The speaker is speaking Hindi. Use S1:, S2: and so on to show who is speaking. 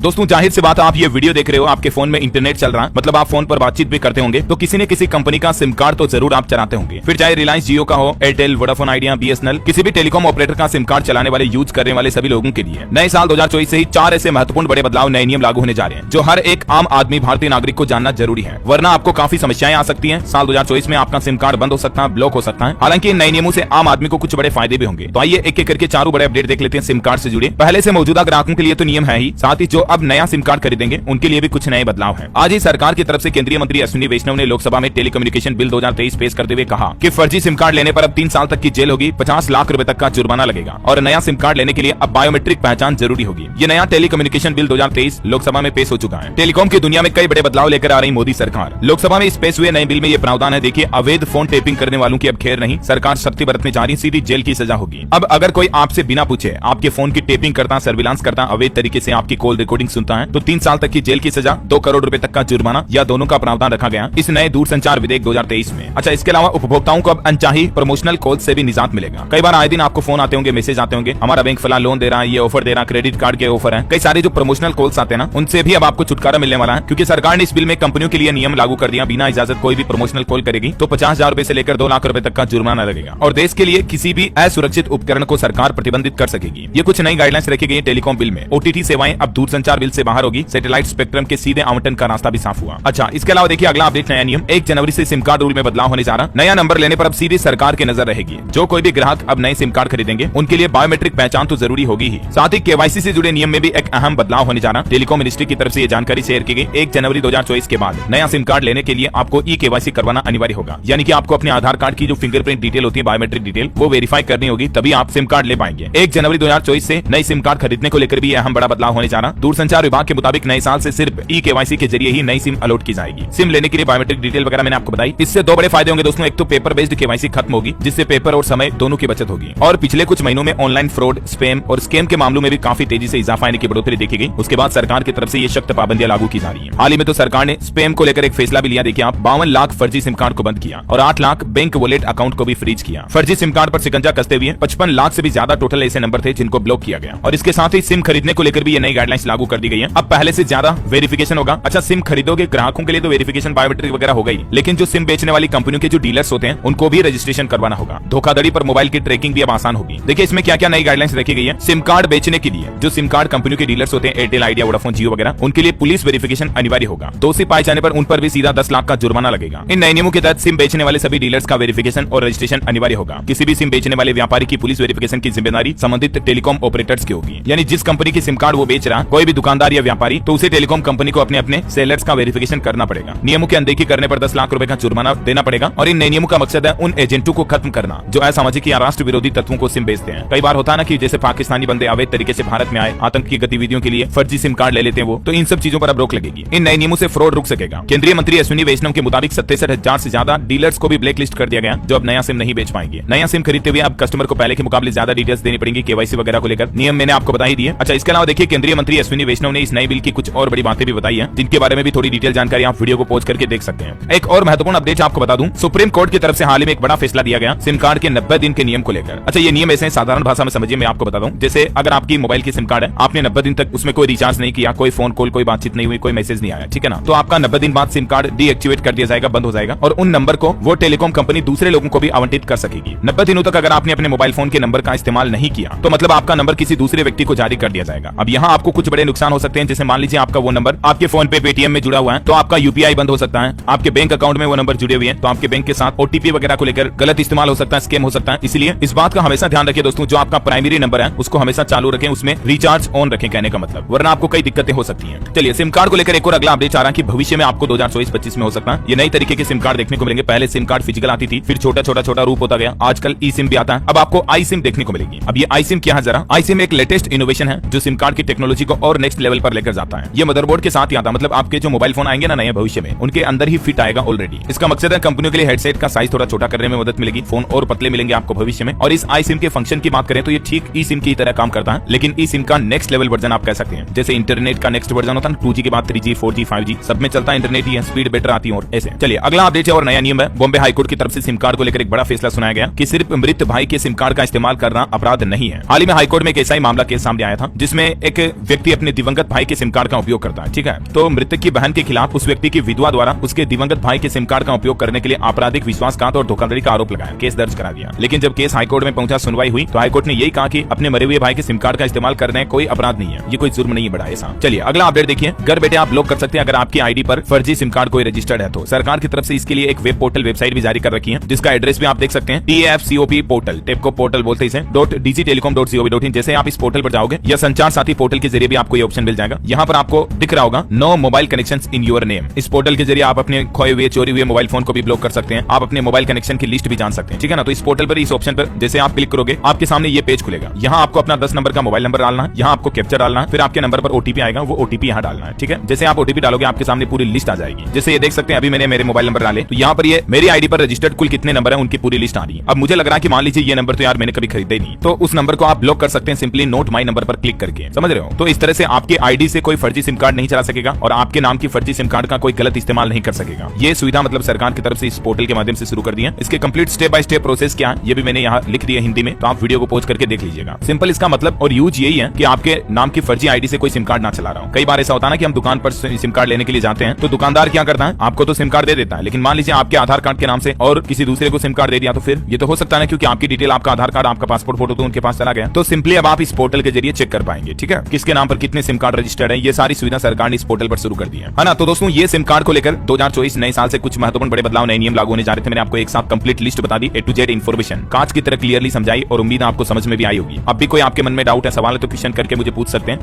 S1: दोस्तों जाहिर सी बात है, आप ये वीडियो देख रहे हो, आपके फोन में इंटरनेट चल रहा है, मतलब आप फोन पर बातचीत भी करते होंगे, तो किसी न किसी कंपनी का सिम कार्ड तो जरूर आप चलाते होंगे। फिर चाहे रिलायंस जियो का हो, एयरटेल, वोडाफोन आइडिया, बीएसएनएल, किसी भी टेलीकॉम ऑपरेटर का सिम कार्ड चलाने वाले, यूज करने वाले सभी लोगों के लिए नए साल 2024 से ही 4 ऐसे महत्वपूर्ण बड़े बदलाव, नए नियम लागू होने जा रहे हैं, जो हर एक आम आदमी, भारतीय नागरिक को जानना जरूरी है, वरना आपको काफी समस्याएं आ सकती हैं। साल 2024 में आपका सिम कार्ड बंद हो सकता है, ब्लॉक हो सकता है। हालांकि इन नए नियमों से आम आदमी को कुछ बड़े फायदे भी होंगे। तो आइए एक एक करके चारों बड़े अपडेट देख लेते हैं सिम कार्ड से जुड़े। पहले से मौजूदा ग्राहकों के लिए तो नियम है ही, साथ ही जो अब नया सिम कार्ड खरीदेंगे उनके लिए भी कुछ नए बदलाव हैं। आज ही सरकार की तरफ से केंद्रीय मंत्री अश्विनी वैष्णव ने लोकसभा में टेलीकम्युनिकेशन बिल 2023 पेश करते हुए कहा कि फर्जी सिम कार्ड लेने पर अब 3 साल तक की जेल होगी, 50 लाख रुपए तक का जुर्माना लगेगा और नया सिम कार्ड लेने के लिए अब बायोमेट्रिक पहचान जरूरी होगी। ये नया टेलीकम्युनिकेशन बिल 2023 लोकसभा में पेश हो चुका है। टेलीकॉम की दुनिया में कई बड़े बदलाव लेकर आ रही मोदी सरकार। लोकसभा में इस पेश हुए नए बिल में ये प्रावधान है, देखिए, अवैध फोन टेपिंग करने वालों की अब खैर नहीं, सरकार सख्ती बरतने जा रही, सीधी जेल की सजा होगी। अब अगर कोई आपसे बिना पूछे आपके फोन की टेपिंग करता, सर्विलांस करता, अवैध तरीके से आपकी कॉल रिकॉर्डिंग सुनता है, तो 3 साल तक की जेल की सजा, 2 करोड़ रुपए तक का जुर्माना या दोनों का प्रावधान रखा गया इस नए दूरसंचार विधेयक 2023 में। अच्छा, इसके अलावा उपभोक्ताओं को अब अनचाही प्रमोशनल कॉल से भी निजात मिलेगा। कई बार आए दिन आपको फोन आते होंगे, मैसेज आते होंगे, हमारा बैंक फला लोन दे रहा है, ये ऑफर दे रहा है, क्रेडिट कार्ड के ऑफर है, कई सारे जो प्रमोशनल कॉल्स आते हैं ना, उनसे भी अब आपको छुटकारा मिलने वाला है, क्योंकि सरकार ने इस बिल में कंपनियों के लिए नियम लागू कर दिया। बिना इजाजत कोई भी प्रमोशनल कॉल करेगी तो 50,000 रुपए से लेकर 2 लाख रुपए तक का जुर्माना लगेगा और देश के लिए किसी भी असुरक्षित उपकरण को सरकार प्रतिबंधित कर सकेगी। ये कुछ नई गाइडलाइंस रखी गई टेलीकॉम बिल में। ओटीटी सेवाएं अब दूरसंचार बिल से बाहर होगी, सैटेलाइट स्पेक्ट्रम के सीधे आवंटन का रास्ता भी साफ हुआ। अच्छा, इसके अलावा देखिए अगला अपडेट, नया नियम 1 जनवरी से सिम कार्ड रूल में बदलाव होने जा रहा। नया नंबर लेने पर अब सीधे सरकार की नजर रहेगी। जो कोई भी ग्राहक अब नए सिम कार्ड खरीदेंगे उनके लिए बायोमेट्रिक पहचान तो जरूरी होगी ही, साथ ही केवाईसी से जुड़े नियम में भी एक अहम बदलाव होने जा रहा। टेलीकॉम मिनिस्ट्री की तरफ से ये जानकारी शेयर की गई। 1 जनवरी 2024 के बाद नया सिम कार्ड लेने के लिए आपको ई केवाईसी करवाना अनिवार्य होगा, यानी कि आपको अपने आधार कार्ड की जो फिंगरप्रिंट डिटेल होती है, बायोमेट्रिक डिटेल, वो वेरीफाई करनी होगी, तभी आप सिम कार्ड ले पाएंगे। 1 जनवरी 2024 से नई सिम कार्ड खरीदने को लेकर भी अहम बड़ा बदलाव होने जा रहा। दूरसंचार विभाग के मुताबिक नए साल से सिर्फ ई केवाईसी के जरिए ही नई सिम अलॉट की जाएगी। सिम लेने के लिए बायोमेट्रिक डिटेल वगैरह मैंने आपको बताई। इससे 2 बड़े फायदे होंगे दोस्तों। एक तो पेपर बेस्ड केवाईसी खत्म होगी, जिससे पेपर और समय दोनों की बचत होगी, और पिछले कुछ महीनों में ऑनलाइन फ्रॉड, स्पैम और स्कैम के मामलों में भी काफी तेजी से इजाफा आने की बढ़ोतरी देखी गई। उसके बाद सरकार की तरफ से ये सख्त पाबंदियां लागू की जा रही है। हाल ही में तो सरकार ने स्पैम को लेकर एक फैसला भी लिया। देखिए आप, 52 लाख फर्जी सिम कार्ड को बंद किया और 8 लाख बैंक वॉलेट अकाउंट को भी फ्रीज किया। फर्जी सिम कार्ड पर शिकंजा कसते हुए 55 लाख से भी ज्यादा टोटल ऐसे नंबर थे जिनको ब्लॉक किया गया। और इसके साथ ही सिम खरीदने को लेकर भी ये नई गाइडलाइंस लागू कर दी गई है। अब पहले से ज्यादा वेरिफिकेशन होगा। अच्छा, सिम खरीदोगे ग्राहकों के लिए तो वेरिफिकेशन बायोमेट्रिक वगैरह हो गई, लेकिन जो सिम बेचने वाली कंपनियों के जो डीलर्स होते हैं उनको भी रजिस्ट्रेशन करवाना होगा। धोखाधड़ी पर मोबाइल की ट्रैकिंग भी अब आसान होगी। देखिए इसमें क्या क्या नई गाइडलाइंस रखी गई है। सिम कार्ड बेचने के लिए जो सिम कार्ड कंपनियों के डीलर्स होते हैं, एयरटेल, आइडिया, वोडाफोन, जियो वगैरह, उनके लिए पुलिस वेरिफिकेशन अनिवार्य होगा। दोषी पाए जाने पर उन पर भी सीधा 10 लाख का जुर्माना लगेगा। इन नए नियमों के तहत सिम बेचने वाले सभी डीलर्स का वेरिफिकेशन और रजिस्ट्रेशन अनिवार्य होगा। किसी भी सिम बेचने वाले व्यापारी की पुलिस वेरिफिकेशन की जिम्मेदारी संबंधित टेलीकॉम ऑपरेटर्स की होगी। यानी जिस कंपनी की सिम कार्ड वो बेच रहा, कोई भी दुकानदार या व्यापारी, तो उसे टेलीकॉम कंपनी को अपने अपने सेलर्स का वेरिफिकेशन करना पड़ेगा। नियमों की अनदेखी करने पर 10 लाख रुपए का जुर्माना देना पड़ेगा। और इन नए नियमों का मकसद है उन एजेंटों को खत्म करना जो असामाजिक या राष्ट्र विरोधी तत्वों को सिम बेचते हैं। कई बार होता है ना कि जैसे पाकिस्तानी बंदे अवैध तरीके से भारत में आए, आतंकी गतिविधियों के लिए फर्जी सिम कार्ड ले लेते हैं वो, तो इन सब चीजों पर अब रोक लगेगी। इन नए नियमों से फ्रॉड रुक सकेगा। केंद्रीय मंत्री अश्विनी वैष्णव के मुताबिक 67,000 से ज्यादा डीलर्स को भी ब्लैक लिस्ट कर दिया गया जो अब नया सिम नहीं बेच पाएंगे। नया सिम खरीदते हुए अब कस्टमर को पहले के मुकाबले ज्यादा डिटेल्स देनी पड़ेंगी, केवाईसी वगैरह को लेकर। नियम मैंने आपको बता ही दिए। अच्छा, इसके अलावा देखिए केंद्रीय मंत्री अश्विनी वैष्णव ने इस नए बिल की कुछ और बड़ी बातें भी बताई है, जिनके बारे में भी थोड़ी डिटेल जानकारी आप वीडियो को पॉज करके देख सकते हैं। एक और महत्वपूर्ण अपडेट आपको बता दूं, सुप्रीम कोर्ट की तरफ से हाल ही में एक बड़ा फैसला दिया गया सिम कार्ड के 90 दिन के नियम को लेकर। अच्छा, ये नियम ऐसे साधारण भाषा में समझिए, मैं आपको बताता हूं। जैसे अगर आपकी मोबाइल की सिम कार्ड है, आपने 90 दिन तक उसमें कोई रिचार्ज नहीं किया, कोई फोन कॉल, कोई बातचीत नहीं हुई, कोई मैसेज नहीं आया, ठीक है ना, तो आपका 90 दिन बाद सिम कार्ड डीएक्टिवेट कर दिया जाएगा, बंद हो जाएगा, और उन नंबर को वो टेलीकॉम कंपनी दूसरे लोगों को भी आवंटित कर सकेगी। 90 दिनों तक अगर आपने अपने मोबाइल फोन के नंबर का इस्तेमाल नहीं किया तो मतलब आपका नंबर किसी दूसरे व्यक्ति को जारी कर दिया जाएगा। अब यहाँ आपको कुछ बड़े नुकसान हो सकते हैं। जैसे मान लीजिए आपका वो नंबर आपके फोन पे, पेटीएम में जुड़ा हुआ है, तो आपका यूपीआई बंद हो सकता है। आपके बैंक अकाउंट में वो नंबर जुड़े हुए हैं, तो आपके बैंक के साथ ओटीपी वगैरह को लेकर गलत इस्तेमाल हो सकता है, स्कैम हो सकता है। इसलिए इस बात का हमेशा ध्यान रखिए दोस्तों, जो आपका प्राइमरी नंबर है उसको हमेशा चालू रखें, उसमें रिचार्ज ऑन रखें, कहने का मतलब, वरना आपको कई दिक्कतें हो सकती हैं। चलिए, सिम कार्ड को लेकर एक और अगला अपडेट आ रहा है कि भविष्य में आपको 2024-25 में हो सकता है ये नई तरीके के सिम कार्ड देखने को मिलेंगे। पहले सिम कार्ड फिजिकल आती थी, फिर छोटा छोटा रूप होता गया, आजकल ई सिम भी आता है, अब आपको आई सिम देखने को मिलेगी। अब ये आई सिम क्या है जरा? आई सिम एक लेटेस्ट इनोवेशन है जो सिम कार्ड की टेक्नोलॉजी को और नेक्स्ट लेवल पर लेकर जाता है। ये मदरबोर्ड के साथ ही आता है, मतलब आपके जो मोबाइल फोन आएंगे ना नए भविष्य में, उनके अंदर ही फिट आएगा ऑलरेडी। इसका मकसद है कंपनियों के लिए हेडसेट का साइज थोड़ा छोटा करने में मदद मिलेगी, फोन और पतले मिलेंगे आपको भविष्य में। और इस आई सिम के फंक्शन की बात करें तो ये ठीक ई सिम की तरह काम करता है, लेकिन ई सिम का नेक्स्ट लेवल वर्जन आप कह सकते हैं। जैसे इंटरनेट का नेक्स्ट वर्जन होता है 2G के बाद 3G, 4G, 5G, सब में चलता है इंटरनेट ही है, स्पीड बेटर आती है। और ऐसे चलिए अगला अपडेट है और नया नियम है। बॉम्बे हाईकोर्ट की तरफ से सिम कार्ड को लेकर एक बड़ा फैसला सुनाया गया कि सिर्फ मृत भाई के सिम कार्ड का इस्तेमाल करना अपराध नहीं है। हाल ही में हाईकोर्ट में एक ऐसा ही मामला केस सामने आया था जिसमें एक व्यक्ति अपने अपने दिवंगत भाई के सिम कार्ड का उपयोग करता है, ठीक है। तो मृतक की बहन के खिलाफ उस व्यक्ति की विधवा द्वारा उसके दिवंगत भाई के सिम कार्ड का उपयोग करने के लिए आपराधिक विश्वासघात और धोखाधड़ी का आरोप लगाया, केस दर्ज करा दिया। लेकिन जब केस हाईकोर्ट में पहुंचा, सुनवाई हुई, तो हाईकोर्ट ने यही कहा कि अपने मरे हुए भाई के सिम कार्ड का इस्तेमाल करने कोई अपराध नहीं है, ये कोई जुर्म नहीं बढ़ा ऐसा। चलिए अगला अपडेट देखिए। घर बैठे आप ब्लॉक कर सकते हैं अगर आपकी आईडी पर फर्जी सिम कार्ड कोई रजिस्टर्ड है तो। सरकार की तरफ से इसके लिए एक वेब पोर्टल वेबसाइट भी जारी कर रखी है, जिसका एड्रेस भी आप देख सकते हैं, TAFCOP पोर्टल, टेपको पोर्टल बोलते हैं इसे, .dgtelecom.gov.in। जैसे आप इस पोर्टल पर जाओगे या संचार साथी पोर्टल के जरिए भी आपको ये ऑप्शन मिल जाएगा। यहाँ पर आपको दिख रहा होगा no mobile connections in your name. इस पोर्टल के जरिए आप अपने खोए हुए चोरी हुए मोबाइल फोन को भी ब्लॉक कर सकते हैं, आप अपने मोबाइल कनेक्शन की लिस्ट भी जान सकते हैं, ठीक है ना। तो इस पोर्टल पर इस ऑप्शन पर जैसे आप क्लिक करोगे, आपके सामने ये पेज खुलेगा। यहाँ आपको अपना 10 नंबर का मोबाइल नंबर डालना है, यहाँ आपको कैप्चर डालना है, फिर आपके नंबर पर ओटीपी आएगा, वो ओटीपी यहाँ डालना है, ठीक है। जैसे आप ओटीपी डालोगे आपके सामने पूरी लिस्ट आ जाएगी। जैसे ये देख सकते हैं अभी मैंने मेरे मोबाइल नंबर डाले, तो यहाँ पर ये मेरी आईडी पर रजिस्टर्ड कुल कितने नंबर है उनकी पूरी लिस्ट आ रही है। अब मुझे लग रहा है कि मान लीजिए ये नंबर तो यार मैंने कभी खरीदा ही नहीं, तो उस नंबर को आप ब्लॉक कर सकते हैं सिंपली नोट माई नंबर पर क्लिक करके, समझ रहे हो। तो इस तरह से आपकी आईडी से कोई फर्जी सिम कार्ड नहीं चला सकेगा और आपके नाम की फर्जी सिम कार्ड का कोई गलत इस्तेमाल नहीं कर सकेगा। ये सुविधा मतलब सरकार की तरफ से इस पोर्टल के माध्यम से शुरू कर दी है। इसके complete step by step process क्या है ये भी मैंने यहाँ लिख दिया हिंदी में, तो आप वीडियो को पॉज करके देख लीजिएगा। सिंपल इसका मतलब और यूज यही है कि आपके नाम की फर्जी आईडी से कोई सिम कार्ड ना चला रहा हो। कई बार ऐसा होता है ना कि हम दुकान पर सिम कार्ड लेने के लिए जाते हैं, तो दुकानदार क्या करता है, आपको तो सिम कार्ड दे देता है, लेकिन मान लीजिए आपके आधार कार्ड के नाम से और किसी दूसरे को सिम कार्ड दे दिया, तो फिर ये तो हो सकता है ना, क्योंकि आपकी डिटेल, आपका आधार कार्ड, आपका पासपोर्ट फोटो तो उनके पास चला गया। तो सिंपली अब आप इस पोर्टल के जरिए चेक कर पाएंगे, ठीक है, किसके नाम पर कितने सिम कार्ड रजिस्टर्ड है। ये सारी सुविधा सरकार ने इस पोर्टल पर शुरू कर दी है ना। तो दोस्तों ये सिम कार्ड को लेकर 2024 नए साल से कुछ महत्वपूर्ण बड़े बदलाव, नए नियम लागू होने जा रहे थे। मैंने आपको एक साथ कंप्लीट लिस्ट बता दी, A to Z इन्फॉर्मेशन कांच की तरह क्लियरली समझाई और उम्मीद आपको समझ में भी आई होगी। अब भी कोई आपके मन में डाउट है, सवाल है तो क्वेश्चन करके मुझे पूछ सकते हैं।